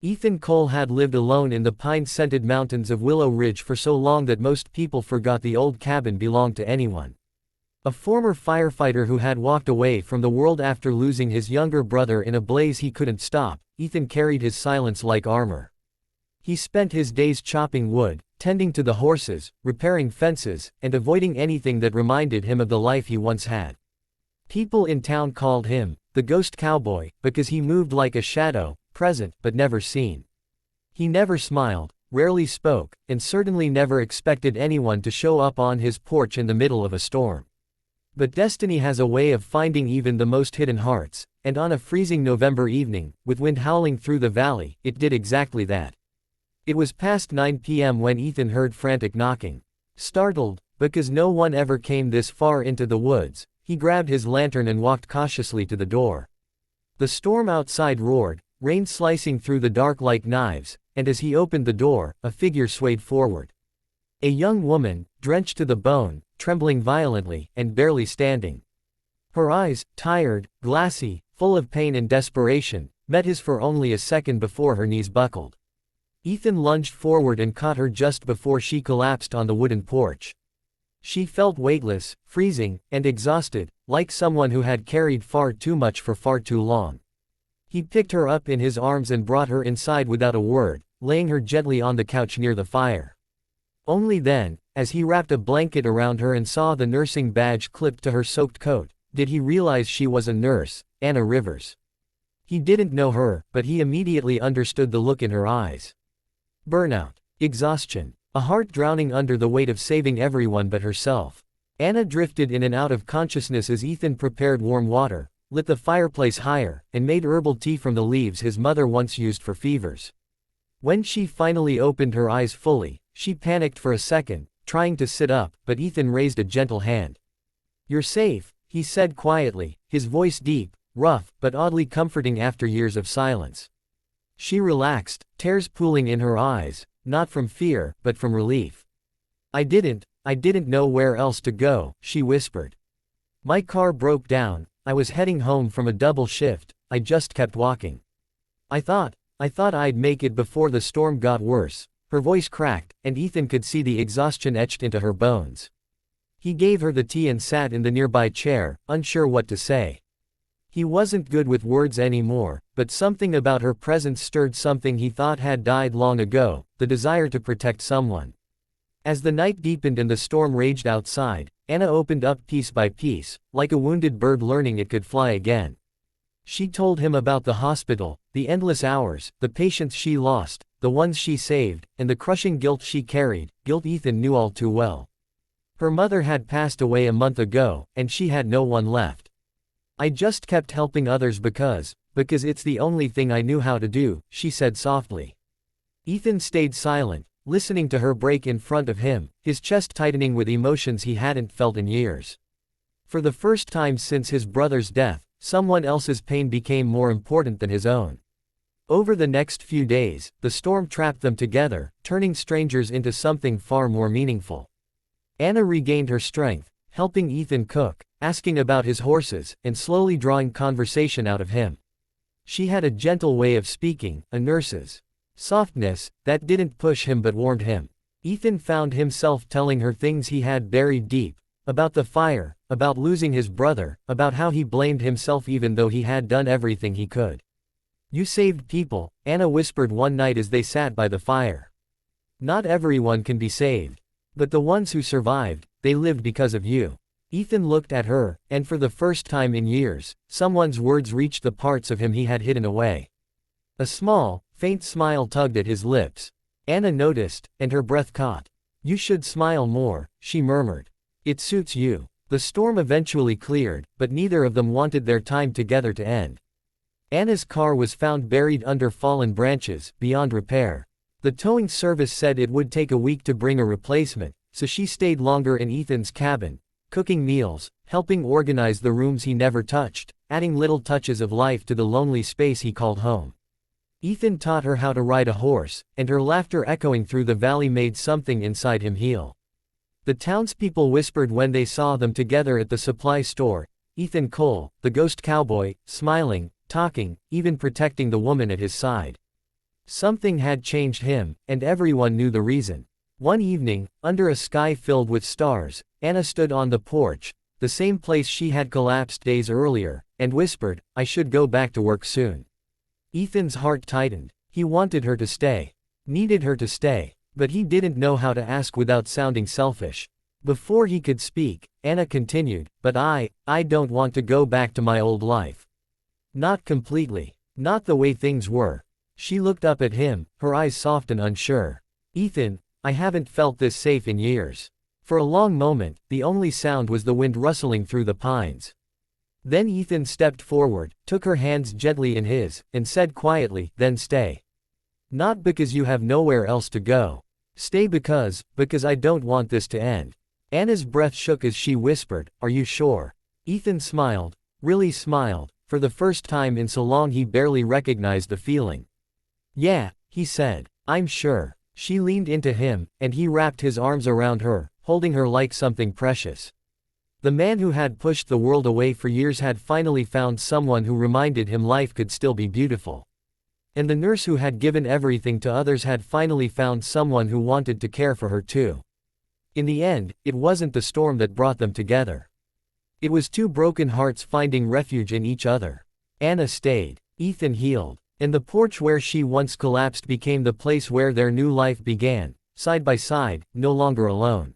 Ethan Cole had lived alone in the pine-scented mountains of Willow Ridge for so long that most people forgot the old cabin belonged to anyone. A former firefighter who had walked away from the world after losing his younger brother in a blaze he couldn't stop, Ethan carried his silence like armor. He spent his days chopping wood, tending to the horses, repairing fences, and avoiding anything that reminded him of the life he once had. People in town called him the Ghost Cowboy because he moved like a shadow, present but never seen. He never smiled, rarely spoke, and certainly never expected anyone to show up on his porch in the middle of a storm. But destiny has a way of finding even the most hidden hearts, and on a freezing November evening, with wind howling through the valley, it did exactly that. It was past 9 p.m. when Ethan heard frantic knocking. Startled, because no one ever came this far into the woods, he grabbed his lantern and walked cautiously to the door. The storm outside roared, rain slicing through the dark like knives, and as he opened the door, a figure swayed forward. A young woman, drenched to the bone, trembling violently, and barely standing. Her eyes, tired, glassy, full of pain and desperation, met his for only a second before her knees buckled. Ethan lunged forward and caught her just before she collapsed on the wooden porch. She felt weightless, freezing, and exhausted, like someone who had carried far too much for far too long. He picked her up in his arms and brought her inside without a word, laying her gently on the couch near the fire. Only then, as he wrapped a blanket around her and saw the nursing badge clipped to her soaked coat, did he realize she was a nurse, Anna Rivers. He didn't know her, but he immediately understood the look in her eyes. Burnout. Exhaustion. A heart drowning under the weight of saving everyone but herself. Anna drifted in and out of consciousness as Ethan prepared warm water, lit the fireplace higher, and made herbal tea from the leaves his mother once used for fevers. When she finally opened her eyes fully, she panicked for a second, trying to sit up, but Ethan raised a gentle hand. "You're safe," he said quietly, his voice deep, rough, but oddly comforting after years of silence. She relaxed, tears pooling in her eyes, not from fear, but from relief. I didn't know where else to go," she whispered. "My car broke down, I was heading home from a double shift, I just kept walking. I thought I'd make it before the storm got worse." Her voice cracked, and Ethan could see the exhaustion etched into her bones. He gave her the tea and sat in the nearby chair, unsure what to say. He wasn't good with words anymore, but something about her presence stirred something he thought had died long ago, the desire to protect someone. As the night deepened and the storm raged outside, Anna opened up piece by piece, like a wounded bird learning it could fly again. She told him about the hospital, the endless hours, the patients she lost, the ones she saved, and the crushing guilt she carried, guilt Ethan knew all too well. Her mother had passed away a month ago, and she had no one left. "I just kept helping others because it's the only thing I knew how to do," she said softly. Ethan stayed silent, listening to her break in front of him, his chest tightening with emotions he hadn't felt in years. For the first time since his brother's death, someone else's pain became more important than his own. Over the next few days, the storm trapped them together, turning strangers into something far more meaningful. Anna regained her strength, helping Ethan cook, asking about his horses, and slowly drawing conversation out of him. She had a gentle way of speaking, a nurse's softness, that didn't push him but warmed him. Ethan found himself telling her things he had buried deep, about the fire, about losing his brother, about how he blamed himself even though he had done everything he could. "You saved people," Anna whispered one night as they sat by the fire. "Not everyone can be saved. But the ones who survived, they lived because of you." Ethan looked at her, and for the first time in years, someone's words reached the parts of him he had hidden away. A small, faint smile tugged at his lips. Anna noticed, and her breath caught. "You should smile more," she murmured. "It suits you." The storm eventually cleared, but neither of them wanted their time together to end. Anna's car was found buried under fallen branches, beyond repair. The towing service said it would take a week to bring a replacement, so she stayed longer in Ethan's cabin, cooking meals, helping organize the rooms he never touched, adding little touches of life to the lonely space he called home. Ethan taught her how to ride a horse, and her laughter echoing through the valley made something inside him heal. The townspeople whispered when they saw them together at the supply store, Ethan Cole, the ghost cowboy, smiling, talking, even protecting the woman at his side. Something had changed him, and everyone knew the reason. One evening, under a sky filled with stars, Anna stood on the porch, the same place she had collapsed days earlier, and whispered, "I should go back to work soon." Ethan's heart tightened. He wanted her to stay. Needed her to stay. But he didn't know how to ask without sounding selfish. Before he could speak, Anna continued, "But I don't want to go back to my old life. Not completely. Not the way things were." She looked up at him, her eyes soft and unsure. "Ethan, I haven't felt this safe in years." For a long moment, the only sound was the wind rustling through the pines. Then Ethan stepped forward, took her hands gently in his, and said quietly, "Then stay. Not because you have nowhere else to go. Stay because I don't want this to end." Anna's breath shook as she whispered, "Are you sure?" Ethan smiled, really smiled. For the first time in so long he barely recognized the feeling. "Yeah," he said. "I'm sure." She leaned into him, and he wrapped his arms around her, holding her like something precious. The man who had pushed the world away for years had finally found someone who reminded him life could still be beautiful. And the nurse who had given everything to others had finally found someone who wanted to care for her too. In the end, it wasn't the storm that brought them together. It was two broken hearts finding refuge in each other. Anna stayed. Ethan healed. And the porch where she once collapsed became the place where their new life began, side by side, no longer alone.